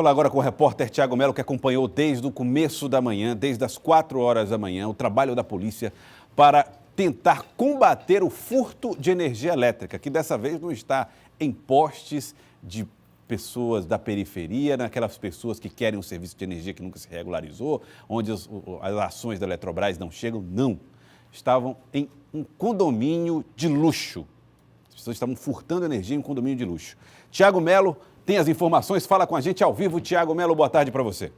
Falar agora com o repórter Tiago Melo, que acompanhou desde o começo da manhã, desde as 4 horas da manhã, o trabalho da polícia para tentar combater o furto de energia elétrica, que dessa vez não está em postes de pessoas da periferia, naquelas pessoas que querem um serviço de energia que nunca se regularizou, onde as ações da Eletrobras não chegam, não. Estavam em um condomínio de luxo. As pessoas estavam furtando energia em um condomínio de luxo. Tiago Melo tem as informações, fala com a gente ao vivo. Tiago Melo, boa tarde para você.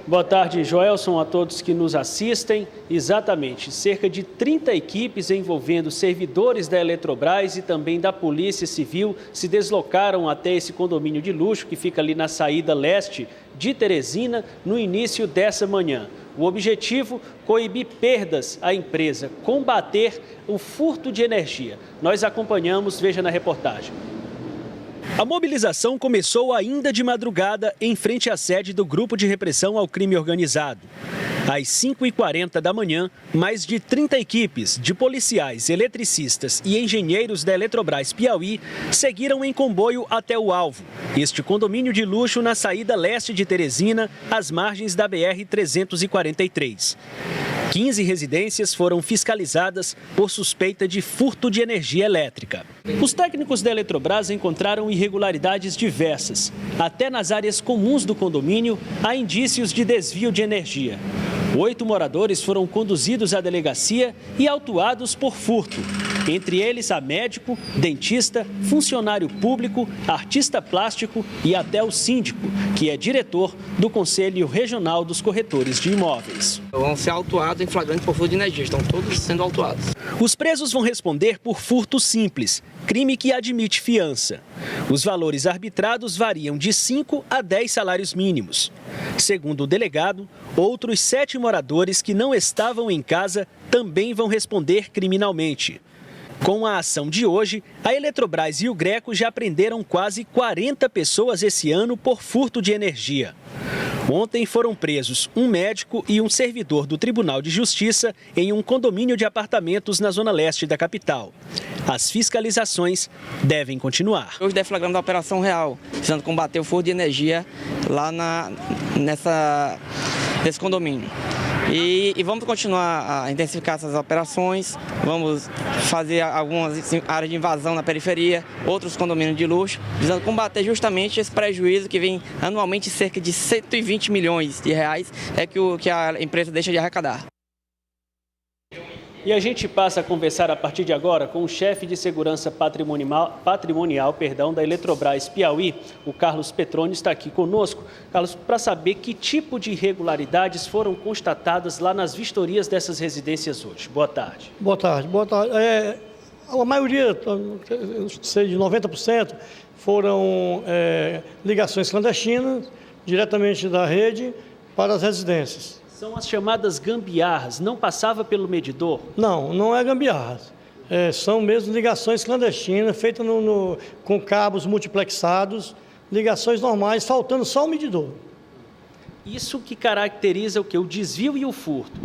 Boa tarde, Joelson, a todos que nos assistem. Exatamente, cerca de 30 equipes envolvendo servidores da Eletrobras e também da Polícia Civil se deslocaram até esse condomínio de luxo que fica ali na saída leste de Teresina no início dessa manhã. O objetivo, coibir perdas à empresa, combater o furto de energia. Nós acompanhamos, veja na reportagem. A mobilização começou ainda de madrugada em frente à sede do Grupo de Repressão ao Crime Organizado. Às 5h40 da manhã, mais de 30 equipes de policiais, eletricistas e engenheiros da Eletrobras Piauí seguiram em comboio até o alvo. Este condomínio de luxo na saída leste de Teresina, às margens da BR-343. 15 residências foram fiscalizadas por suspeita de furto de energia elétrica. Os técnicos da Eletrobras encontraram irregularidades diversas. Até nas áreas comuns do condomínio, há indícios de desvio de energia. 8 moradores foram conduzidos à delegacia e autuados por furto. Entre eles, há médico, dentista, funcionário público, artista plástico e até o síndico, que é diretor do Conselho Regional dos Corretores de Imóveis. Vão ser autuados em flagrante por furto de energia, estão todos sendo autuados. Os presos vão responder por furto simples, crime que admite fiança. Os valores arbitrados variam de 5 a 10 salários mínimos. Segundo o delegado, outros 7 moradores que não estavam em casa também vão responder criminalmente. Com a ação de hoje, a Eletrobras e o Greco já prenderam quase 40 pessoas esse ano por furto de energia. Ontem foram presos um médico e um servidor do Tribunal de Justiça em um condomínio de apartamentos na zona leste da capital. As fiscalizações devem continuar. Hoje deflagramos a Operação Real, visando combater o furto de energia lá nesse condomínio. E vamos continuar a intensificar essas operações, vamos fazer algumas áreas de invasão na periferia, outros condomínios de luxo, visando combater justamente esse prejuízo que vem anualmente cerca de 120 milhões de reais, que a empresa deixa de arrecadar. E a gente passa a conversar a partir de agora com o chefe de segurança patrimonial da Eletrobras Piauí, o Carlos Petroni, está aqui conosco. Carlos, para saber que tipo de irregularidades foram constatadas lá nas vistorias dessas residências hoje. Boa tarde. Boa tarde. A maioria, sei de 90%, foram ligações clandestinas, diretamente da rede para as residências. São as chamadas gambiarras, não passava pelo medidor? Não, não é gambiarras. São mesmo ligações clandestinas, feitas com cabos multiplexados, ligações normais, faltando só o medidor. Isso que caracteriza o quê? O desvio e o furto?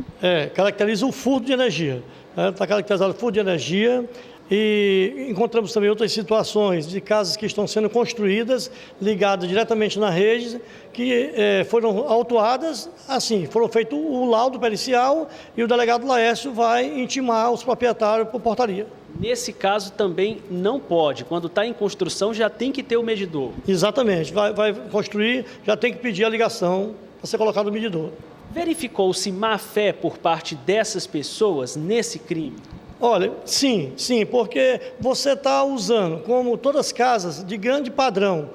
Caracteriza o furto de energia. Está caracterizado o furto de energia. E encontramos também outras situações de casas que estão sendo construídas, ligadas diretamente na rede, que foram autuadas, assim, foram feito o laudo pericial e o delegado Laércio vai intimar os proprietários por portaria. Nesse caso também não pode, quando está em construção já tem que ter o medidor. Exatamente, vai construir, já tem que pedir a ligação para ser colocado o medidor. Verificou-se má-fé por parte dessas pessoas nesse crime? Olha, sim, porque você está usando, como todas as casas de grande padrão,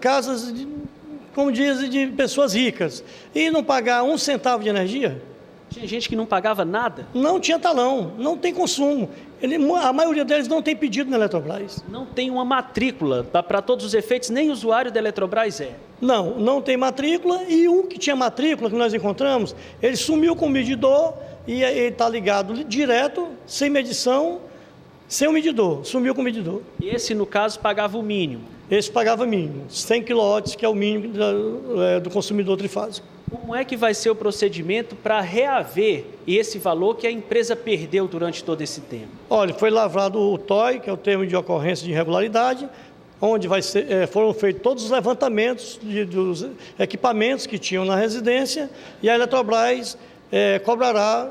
casas, como dizem, de pessoas ricas, e não pagar 1 centavo de energia. Tinha gente que não pagava nada? Não tinha talão, não tem consumo. A maioria deles não tem pedido na Eletrobras. Não tem uma matrícula, para todos os efeitos, nem usuário da Eletrobras é? Não tem matrícula, e um que tinha matrícula, que nós encontramos, ele sumiu com o medidor, e ele está ligado direto, sem medição, sem o medidor, sumiu com o medidor. E esse, no caso, pagava o mínimo? Esse pagava mínimo, 100 kW, que é o mínimo do consumidor trifásico. Como é que vai ser o procedimento para reaver esse valor que a empresa perdeu durante todo esse tempo? Olha, foi lavrado o TOI, que é o termo de ocorrência de irregularidade, onde foram feitos todos os levantamentos dos equipamentos que tinham na residência, e a Eletrobras cobrará,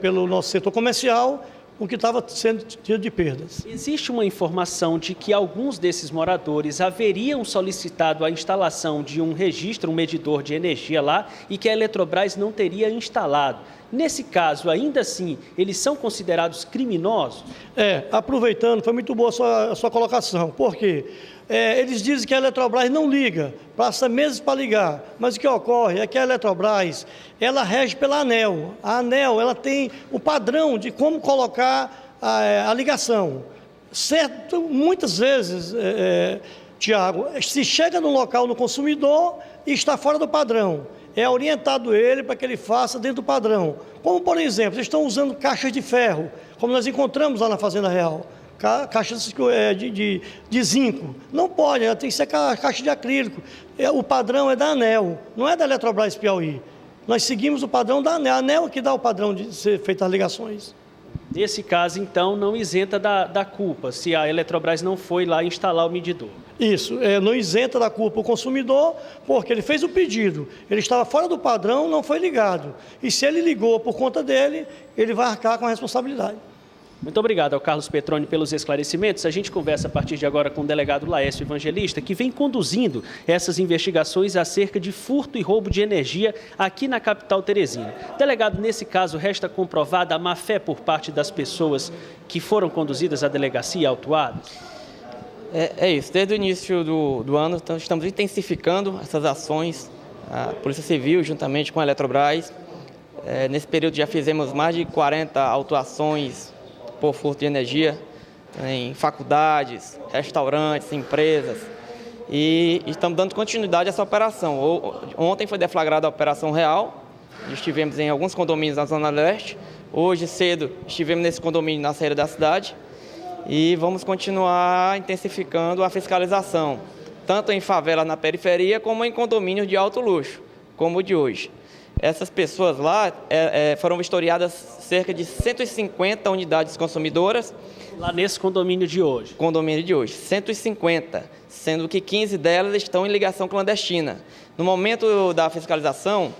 pelo nosso setor comercial, o que estava sendo tido de perdas. Existe uma informação de que alguns desses moradores haveriam solicitado a instalação de um registro, um medidor de energia lá, e que a Eletrobras não teria instalado. Nesse caso, ainda assim, eles são considerados criminosos? Aproveitando, foi muito boa a sua colocação. Por quê? Eles dizem que a Eletrobras não liga, passa meses para ligar, mas o que ocorre é que a Eletrobras, ela rege pela ANEEL. A ANEEL, ela tem o padrão de como colocar a ligação. Certo, muitas vezes, Tiago, se chega no local no consumidor e está fora do padrão, é orientado ele para que ele faça dentro do padrão. Como, por exemplo, eles estão usando caixas de ferro, como nós encontramos lá na Fazenda Real. Caixas de zinco. Não pode, ela tem que ser caixa de acrílico. O padrão é da ANEEL, não é da Eletrobras Piauí. Nós seguimos o padrão da ANEEL. A ANEEL que dá o padrão de ser feitas as ligações. Nesse caso, então, não isenta da culpa, se a Eletrobras não foi lá instalar o medidor. Isso, não isenta da culpa o consumidor, porque ele fez o pedido, ele estava fora do padrão, não foi ligado. E se ele ligou por conta dele, ele vai arcar com a responsabilidade. Muito obrigado ao Carlos Petroni pelos esclarecimentos. A gente conversa a partir de agora com o delegado Laércio Evangelista, que vem conduzindo essas investigações acerca de furto e roubo de energia aqui na capital teresina. Delegado, nesse caso, resta comprovada a má-fé por parte das pessoas que foram conduzidas à delegacia e autuadas? É isso. Desde o início do ano, estamos intensificando essas ações. A Polícia Civil, juntamente com a Eletrobras. Nesse período já fizemos mais de 40 autuações por furto de energia em faculdades, restaurantes, empresas, e estamos dando continuidade a essa operação. Ontem foi deflagrada a Operação Real, estivemos em alguns condomínios na Zona Leste, hoje cedo estivemos nesse condomínio na saída da cidade e vamos continuar intensificando a fiscalização, tanto em favelas na periferia como em condomínios de alto luxo, como o de hoje. Essas pessoas lá foram vistoriadas cerca de 150 unidades consumidoras. Lá nesse condomínio de hoje? Condomínio de hoje, 150, sendo que 15 delas estão em ligação clandestina. No momento da fiscalização,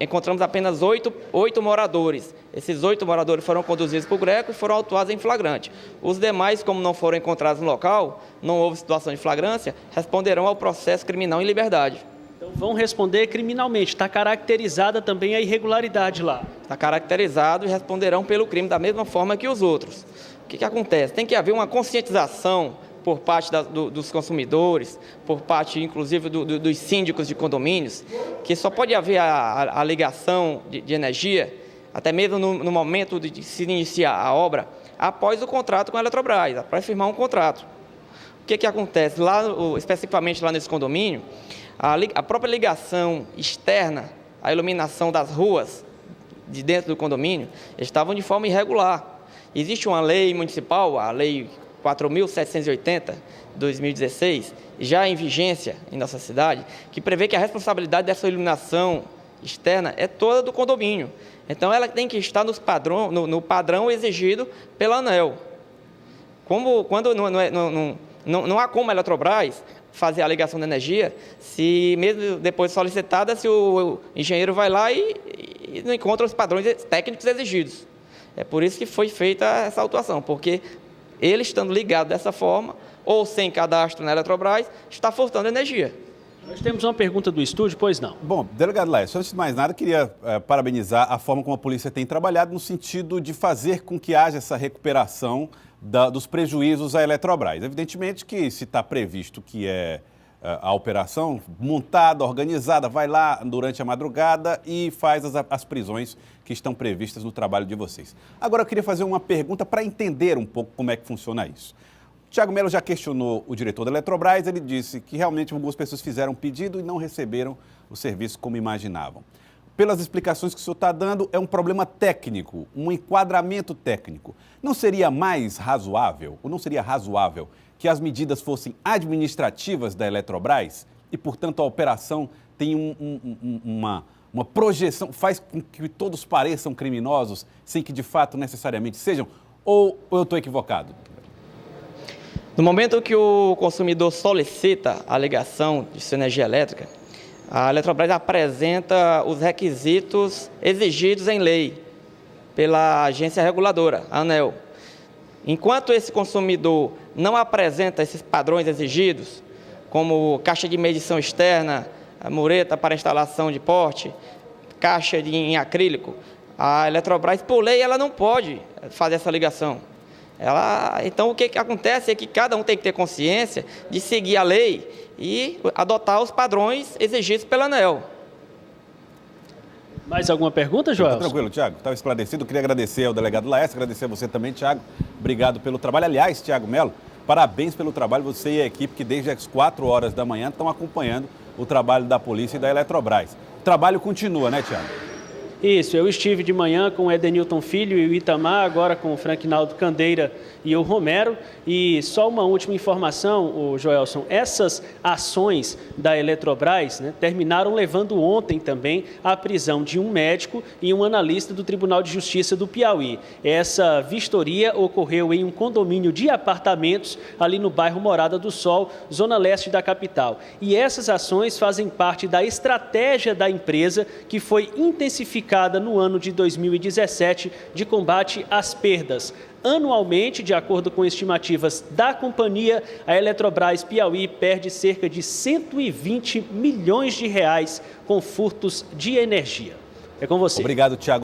encontramos apenas 8 moradores. Esses 8 moradores foram conduzidos para o GRECO e foram autuados em flagrante. Os demais, como não foram encontrados no local, não houve situação de flagrância, responderão ao processo criminal em liberdade. Então vão responder criminalmente, está caracterizada também a irregularidade lá. Está caracterizado e responderão pelo crime da mesma forma que os outros. O que acontece? Tem que haver uma conscientização por parte dos consumidores, por parte inclusive dos síndicos de condomínios, que só pode haver a ligação de energia, até mesmo no momento de se iniciar a obra, após o contrato com a Eletrobras, após firmar um contrato. O que acontece? Especificamente lá nesse condomínio, a própria ligação externa, a iluminação das ruas de dentro do condomínio, estavam de forma irregular. Existe uma lei municipal, a Lei 4.780, de 2016, já em vigência em nossa cidade, que prevê que a responsabilidade dessa iluminação externa é toda do condomínio. Então, ela tem que estar no padrão exigido pela ANEEL. Quando não há como a Eletrobras fazer a ligação de energia, se mesmo depois solicitada, se o engenheiro vai lá e não encontra os padrões técnicos exigidos. É por isso que foi feita essa autuação, porque ele estando ligado dessa forma, ou sem cadastro na Eletrobras, está furtando energia. Nós temos uma pergunta do estúdio, pois não. Bom, delegado Laércio, antes de mais nada, queria parabenizar a forma como a polícia tem trabalhado no sentido de fazer com que haja essa recuperação dos prejuízos à Eletrobras. Evidentemente que se está previsto que a operação montada, organizada, vai lá durante a madrugada e faz as prisões que estão previstas no trabalho de vocês. Agora eu queria fazer uma pergunta para entender um pouco como é que funciona isso. Tiago Melo já questionou o diretor da Eletrobras, ele disse que realmente algumas pessoas fizeram pedido e não receberam o serviço como imaginavam. Pelas explicações que o senhor está dando, é um problema técnico, um enquadramento técnico. Não seria mais razoável, ou não seria razoável, que as medidas fossem administrativas da Eletrobras e, portanto, a operação tem uma projeção, faz com que todos pareçam criminosos, sem que, de fato, necessariamente sejam? Ou eu estou equivocado? No momento que o consumidor solicita a ligação de sua energia elétrica, a Eletrobras apresenta os requisitos exigidos em lei pela agência reguladora, a ANEEL. Enquanto esse consumidor não apresenta esses padrões exigidos, como caixa de medição externa, a mureta para instalação de porte, caixa em acrílico, a Eletrobras, por lei, ela não pode fazer essa ligação. Então, o que acontece é que cada um tem que ter consciência de seguir a lei e adotar os padrões exigidos pela ANEEL. Mais alguma pergunta, Joelson? Tranquilo, Tiago. Estava esclarecido. Queria agradecer ao delegado Laércio, agradecer a você também, Tiago. Obrigado pelo trabalho. Aliás, Tiago Melo, parabéns pelo trabalho. Você e a equipe que desde as 4 horas da manhã estão acompanhando o trabalho da polícia e da Eletrobras. O trabalho continua, né, Tiago? Isso, eu estive de manhã com o Edenilton Filho e o Itamar, agora com o Franquinaldo Candeira e o Romero. E só uma última informação, o Joelson, essas ações da Eletrobras, né, terminaram levando ontem também à prisão de um médico e um analista do Tribunal de Justiça do Piauí. Essa vistoria ocorreu em um condomínio de apartamentos ali no bairro Morada do Sol, zona leste da capital. E essas ações fazem parte da estratégia da empresa que foi intensificada no ano de 2017 de combate às perdas. Anualmente, de acordo com estimativas da companhia, a Eletrobras Piauí perde cerca de 120 milhões de reais com furtos de energia. É com você. Obrigado, Tiago.